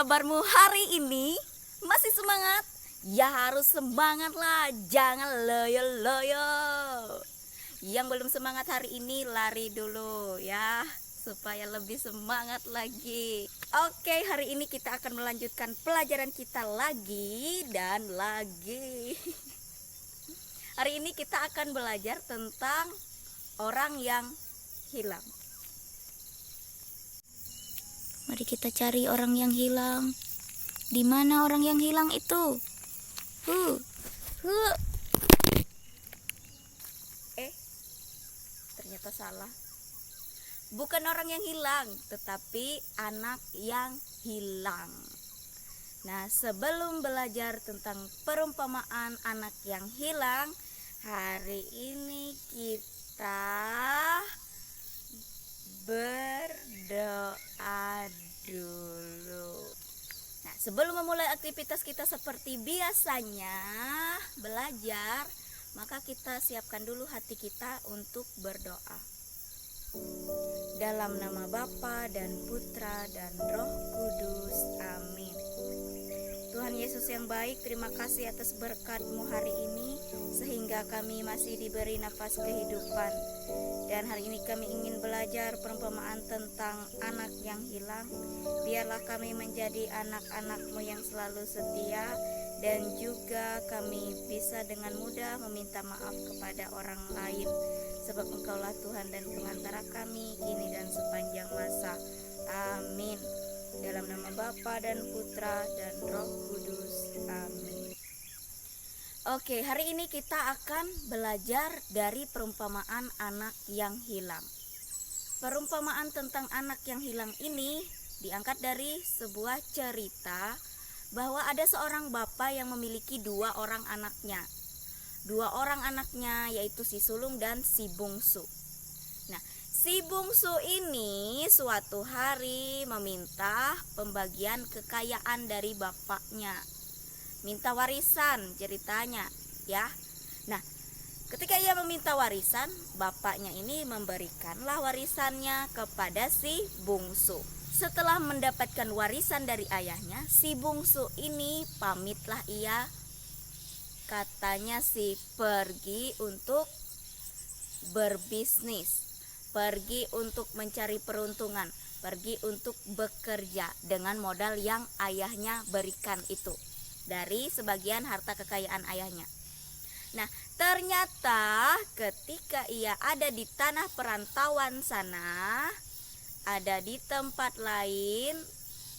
kabarmu hari ini? Masih semangat? Ya harus semangat lah, jangan loyo-loyo. Yang belum semangat hari ini lari dulu ya, supaya lebih semangat lagi. Oke, hari ini kita akan melanjutkan pelajaran kita lagi dan lagi. Hari ini kita akan belajar tentang orang yang hilang. Mari kita cari orang yang hilang. Di mana orang yang hilang itu? Ternyata salah. Bukan orang yang hilang, tetapi anak yang hilang. Nah, sebelum belajar tentang perumpamaan anak yang hilang, hari ini kita berdoa dulu. Nah, sebelum memulai aktivitas kita seperti biasanya belajar, maka kita siapkan dulu hati kita untuk berdoa. Dalam nama Bapa dan Putra dan Roh Kudus, amin. Tuhan Yesus yang baik, terima kasih atas berkat-Mu hari ini, sehingga kami masih diberi nafas kehidupan. Dan hari ini kami ingin belajar perumpamaan tentang anak yang hilang. Biarlah kami menjadi anak-anak-Mu yang selalu setia, dan juga kami bisa dengan mudah meminta maaf kepada orang lain, sebab Engkaulah Tuhan dan pengantara kami kini dan sepanjang masa. Amin. Dalam nama Bapa dan Putra dan Roh Kudus, amin. Oke, hari ini kita akan belajar dari perumpamaan anak yang hilang. Perumpamaan tentang anak yang hilang ini diangkat dari sebuah cerita bahwa ada seorang bapak yang memiliki dua orang anaknya. Dua orang anaknya yaitu si sulung dan si bungsu. Nah, si bungsu ini suatu hari meminta pembagian kekayaan dari bapaknya. Minta warisan ceritanya ya. Nah, ketika ia meminta warisan, bapaknya ini memberikanlah warisannya kepada si bungsu. Setelah mendapatkan warisan dari ayahnya, si bungsu ini pamitlah ia. Katanya sih pergi untuk berbisnis, pergi untuk mencari peruntungan, pergi untuk bekerja dengan modal yang ayahnya berikan itu, dari sebagian harta kekayaan ayahnya. Nah, ternyata ketika ia ada di tanah perantauan sana, ada di tempat lain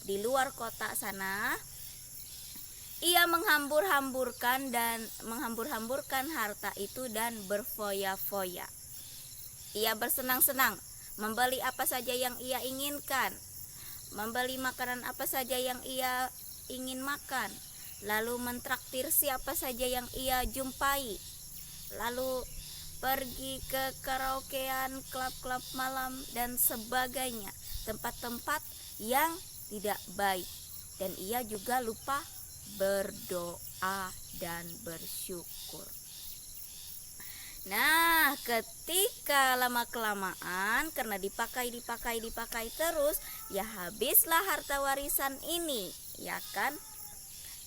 di luar kota sana, ia menghambur-hamburkan harta itu dan berfoya-foya. Ia bersenang-senang membeli apa saja yang ia inginkan, membeli makanan apa saja yang ia ingin makan, lalu mentraktir siapa saja yang ia jumpai, lalu pergi ke karaokean, klub-klub malam dan sebagainya, tempat-tempat yang tidak baik. Dan ia juga lupa berdoa dan bersyukur. Nah, ketika lama-kelamaan karena dipakai terus, ya habislah harta warisan ini, ya kan?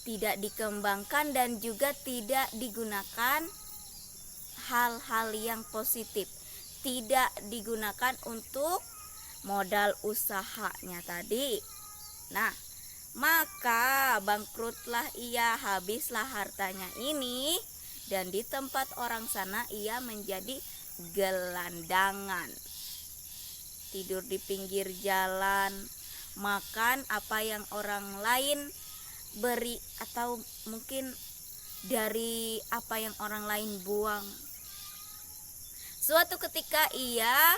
Tidak dikembangkan dan juga tidak digunakan hal-hal yang positif, tidak digunakan untuk modal usahanya tadi. Nah, maka bangkrutlah ia, habislah hartanya ini, dan di tempat orang sana ia menjadi gelandangan. Tidur di pinggir jalan, makan apa yang orang lain beri, atau mungkin dari apa yang orang lain buang. Suatu ketika ia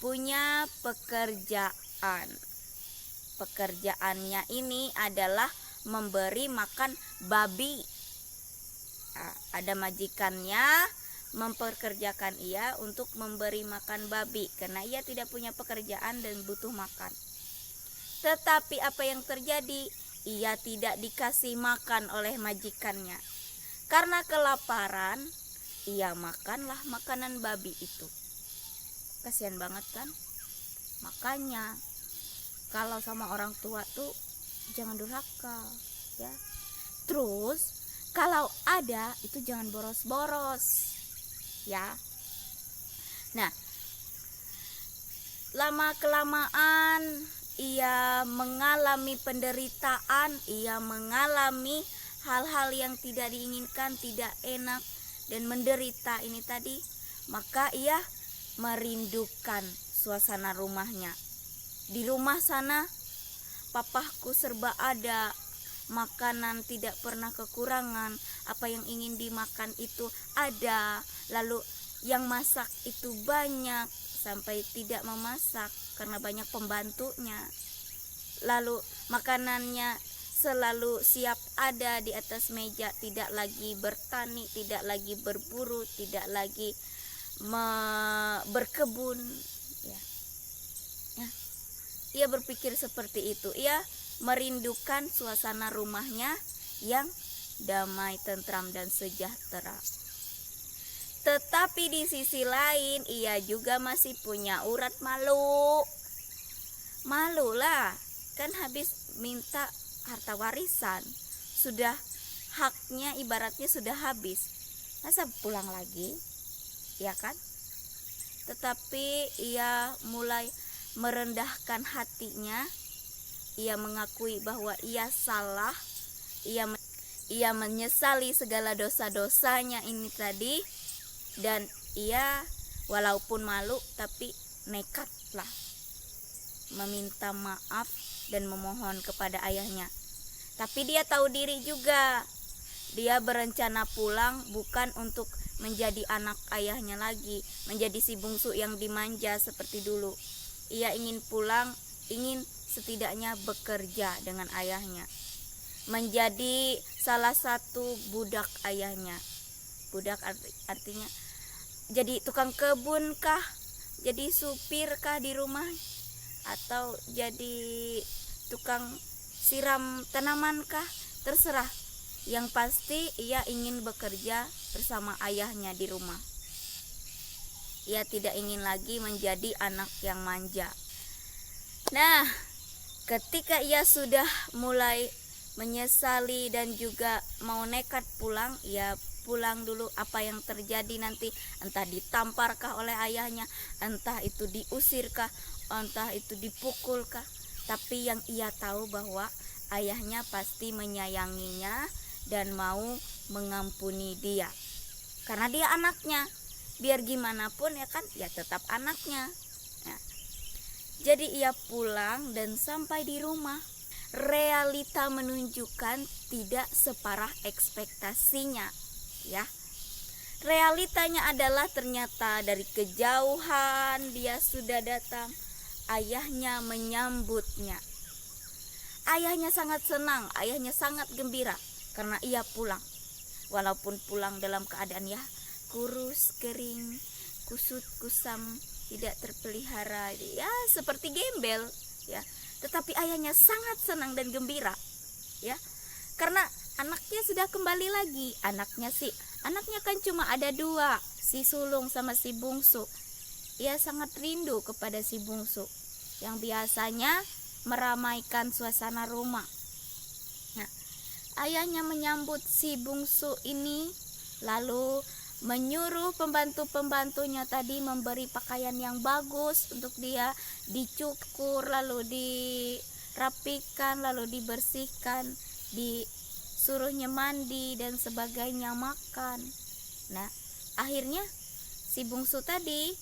punya pekerjaan. Pekerjaannya ini adalah memberi makan babi. Nah, ada majikannya mempekerjakan ia untuk memberi makan babi karena ia tidak punya pekerjaan dan butuh makan. Tetapi apa yang terjadi? Ia tidak dikasih makan oleh majikannya. Karena kelaparan, ia makanlah makanan babi itu. Kasihan banget kan? Makanya kalau sama orang tua tuh jangan durhaka ya. Terus kalau ada itu jangan boros-boros ya. Nah, lama kelamaan ia mengalami penderitaan, ia mengalami hal-hal yang tidak diinginkan, tidak enak dan menderita ini tadi, maka ia merindukan suasana rumahnya. Di rumah sana papahku serba ada, makanan tidak pernah kekurangan, apa yang ingin dimakan itu ada, lalu yang masak itu banyak sampai tidak memasak karena banyak pembantunya, lalu makanannya selalu siap ada di atas meja, tidak lagi bertani, tidak lagi berburu, tidak lagi berkebun ya. Ia berpikir seperti itu. Ia merindukan suasana rumahnya yang damai, tentram dan sejahtera. Tetapi di sisi lain ia juga masih punya urat malu. Malulah, kan habis minta harta warisan, sudah haknya ibaratnya sudah habis, masa pulang lagi, ya kan? Tetapi ia mulai merendahkan hatinya, ia mengakui bahwa ia salah, ia menyesali segala dosa-dosanya ini tadi, dan ia walaupun malu tapi nekatlah meminta maaf dan memohon kepada ayahnya. Tapi dia tahu diri juga, dia berencana pulang bukan untuk menjadi anak ayahnya lagi, menjadi si bungsu yang dimanja seperti dulu. Ia ingin pulang, ingin setidaknya bekerja dengan ayahnya, menjadi salah satu budak ayahnya. Budak artinya jadi tukang kebun kah, jadi supir kah di rumah, atau jadi tukang siram tanaman kah, terserah. Yang pasti ia ingin bekerja bersama ayahnya di rumah. Ia tidak ingin lagi menjadi anak yang manja. Nah, ketika ia sudah mulai menyesali dan juga mau nekat pulang, ia pulang dulu. Apa yang terjadi nanti, entah ditamparkah oleh ayahnya, entah itu diusirkah, entah itu dipukulkah, tapi yang ia tahu bahwa ayahnya pasti menyayanginya dan mau mengampuni dia, karena dia anaknya. Biar gimana pun ya kan, ya tetap anaknya. Nah, jadi ia pulang dan sampai di rumah, realita menunjukkan tidak separah ekspektasinya ya. Realitanya adalah ternyata dari kejauhan dia sudah datang, ayahnya menyambutnya. Ayahnya sangat senang, ayahnya sangat gembira karena ia pulang. Walaupun pulang dalam keadaan ya kurus, kering, kusut, kusam, tidak terpelihara, ya seperti gembel ya. Tetapi ayahnya sangat senang dan gembira ya, karena anaknya sudah kembali lagi. Anaknya kan cuma ada dua, si sulung sama si bungsu. Ia sangat rindu kepada si bungsu yang biasanya meramaikan suasana rumah. Nah, ayahnya menyambut si bungsu ini, lalu menyuruh pembantu-pembantunya tadi memberi pakaian yang bagus untuk dia, dicukur, lalu dirapikan, lalu dibersihkan, disuruhnya mandi dan sebagainya, makan. Nah, akhirnya si bungsu tadi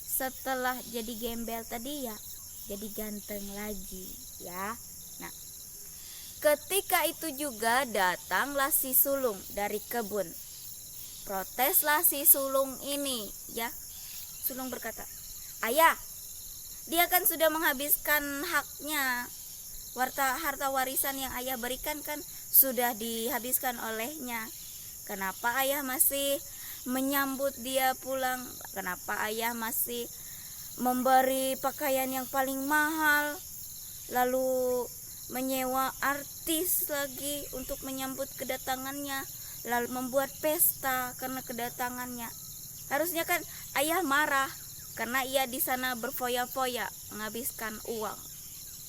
setelah jadi gembel tadi ya jadi ganteng lagi ya. Nah, ketika itu juga datanglah si sulung dari kebun. Proteslah si sulung ini ya. Sulung berkata, "Ayah, dia kan sudah menghabiskan haknya. Harta warisan yang ayah berikan kan sudah dihabiskan olehnya. Kenapa ayah masih menyambut dia pulang? Kenapa ayah masih memberi pakaian yang paling mahal, lalu menyewa artis lagi untuk menyambut kedatangannya, lalu membuat pesta karena kedatangannya? Harusnya kan ayah marah karena ia di sana berfoya-foya menghabiskan uang,"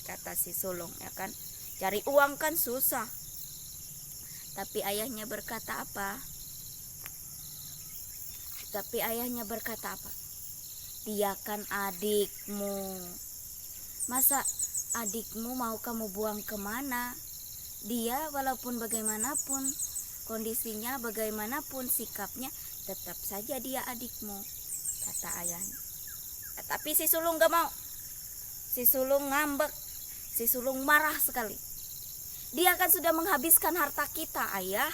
kata si sulung ya kan. Cari uang kan susah. Tapi ayahnya berkata apa? Dia kan adikmu. Masa adikmu mau kamu buang kemana? Dia walaupun bagaimanapun kondisinya, bagaimanapun sikapnya, tetap saja dia adikmu, kata ayahnya. Tapi si sulung gak mau. Si sulung ngambek. Si sulung marah sekali. Dia kan sudah menghabiskan harta kita, ayah.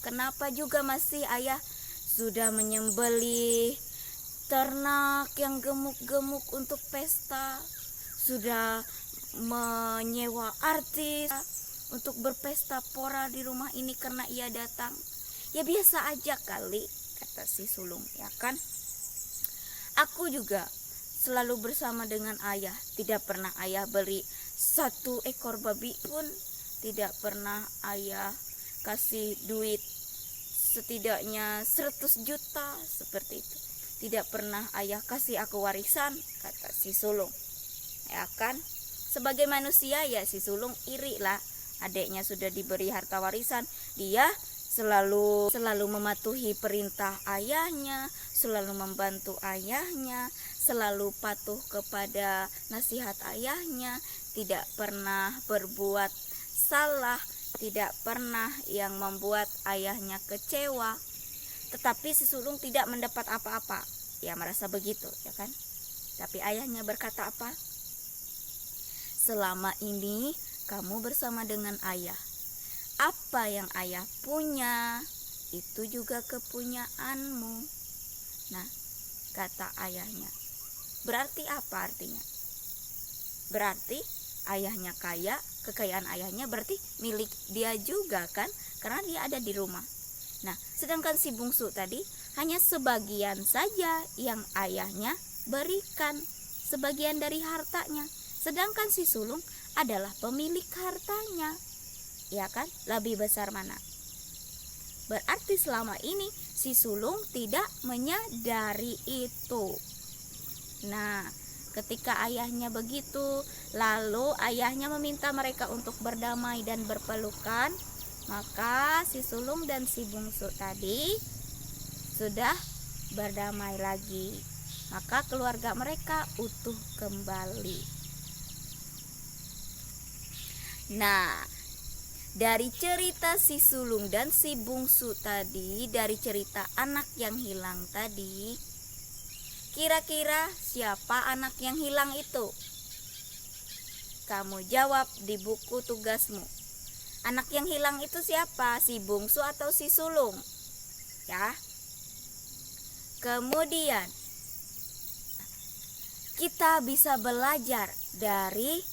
Kenapa juga masih ayah sudah menyembelih ternak yang gemuk-gemuk untuk pesta, sudah menyewa artis untuk berpesta pora di rumah ini karena ia datang. Ya biasa aja kali, kata si sulung, ya kan? Aku juga selalu bersama dengan ayah. Tidak pernah ayah beli 1 ekor babi pun. Tidak pernah ayah kasih duit setidaknya 100 juta seperti itu. Tidak pernah ayah kasih aku warisan, kata si sulung. Ya kan? Sebagai manusia ya si sulung iri lah. Adiknya sudah diberi harta warisan. Dia selalu mematuhi perintah ayahnya, selalu membantu ayahnya, selalu patuh kepada nasihat ayahnya, tidak pernah berbuat salah, tidak pernah yang membuat ayahnya kecewa. Tetapi si sulung tidak mendapat apa-apa. Ya merasa begitu, ya kan? Tapi ayahnya berkata apa? Selama ini kamu bersama dengan ayah. Apa yang ayah punya, itu juga kepunyaanmu. Nah, kata ayahnya. Berarti apa artinya? Berarti ayahnya kaya, kekayaan ayahnya berarti milik dia juga kan? Karena dia ada di rumah. Nah, sedangkan si bungsu tadi hanya sebagian saja yang ayahnya berikan, sebagian dari hartanya. Sedangkan si sulung adalah pemilik hartanya. Ya kan? Lebih besar mana? Berarti selama ini si sulung tidak menyadari itu. Nah, ketika ayahnya begitu, lalu ayahnya meminta mereka untuk berdamai dan berpelukan, maka si sulung dan si bungsu tadi sudah berdamai lagi. Maka keluarga mereka utuh kembali. Nah, dari cerita si sulung dan si bungsu tadi, dari cerita anak yang hilang tadi, kira-kira siapa anak yang hilang itu? Kamu jawab di buku tugasmu. Anak yang hilang itu siapa? Si bungsu atau si sulung? Ya. Kemudian kita bisa belajar dari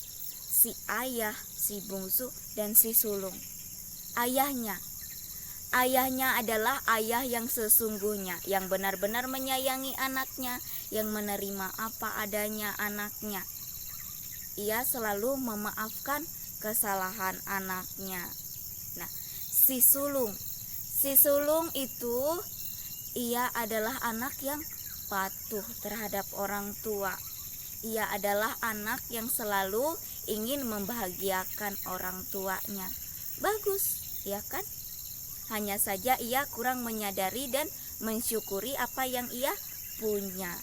si ayah, si bungsu, dan si sulung. Ayahnya adalah ayah yang sesungguhnya, yang benar-benar menyayangi anaknya, yang menerima apa adanya anaknya. Ia selalu memaafkan kesalahan anaknya. Nah, si sulung itu ia adalah anak yang patuh terhadap orang tua. Ia adalah anak yang selalu ingin membahagiakan orang tuanya. Bagus, ya kan? Hanya saja ia kurang menyadari dan mensyukuri apa yang ia punya.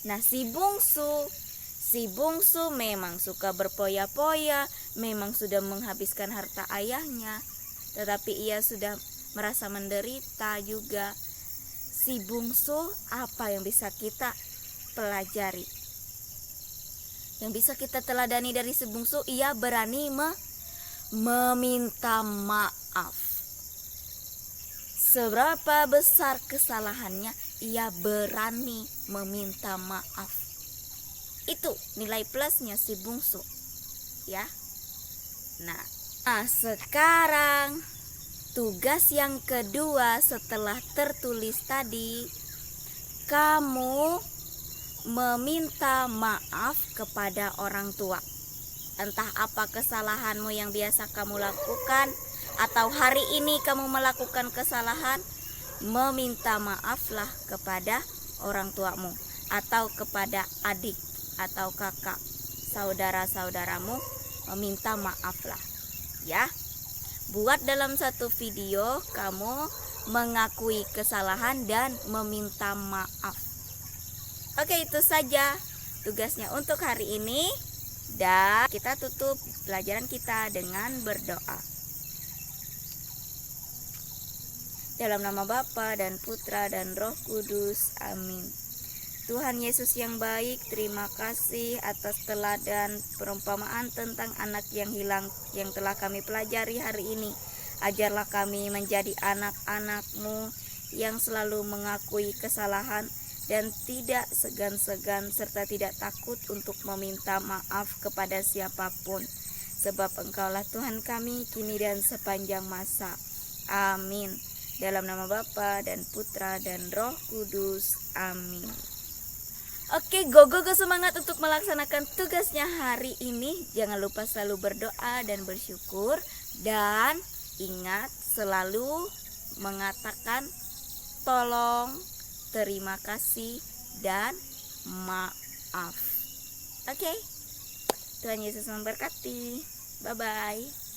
Nah, si bungsu memang suka berpoya-poya, memang sudah menghabiskan harta ayahnya, tetapi ia sudah merasa menderita juga. Si bungsu, apa yang bisa kita pelajari? Yang bisa kita teladani dari si bungsu, ia berani meminta maaf. Seberapa besar kesalahannya, ia berani meminta maaf. Itu nilai plusnya si bungsu, ya. Nah, sekarang tugas yang kedua setelah tertulis tadi, kamu meminta maaf kepada orang tua. Entah apa kesalahanmu yang biasa kamu lakukan, atau hari ini kamu melakukan kesalahan, meminta maaflah kepada orang tuamu, atau kepada adik atau kakak, saudara-saudaramu meminta maaf lah ya. Buat dalam satu video kamu mengakui kesalahan dan meminta maaf. Oke, itu saja tugasnya untuk hari ini. Dan kita tutup pelajaran kita dengan berdoa. Dalam nama Bapa dan Putra dan Roh Kudus. Amin. Tuhan Yesus yang baik, terima kasih atas teladan perumpamaan tentang anak yang hilang yang telah kami pelajari hari ini. Ajarlah kami menjadi anak-anak-Mu yang selalu mengakui kesalahan dan tidak segan-segan serta tidak takut untuk meminta maaf kepada siapapun. Sebab Engkaulah Tuhan kami kini dan sepanjang masa. Amin. Dalam nama Bapa dan Putra dan Roh Kudus. Amin. Oke, go semangat untuk melaksanakan tugasnya hari ini. Jangan lupa selalu berdoa dan bersyukur. Dan ingat selalu mengatakan tolong, terima kasih, dan maaf. Oke, Tuhan Yesus memberkati. Bye-bye.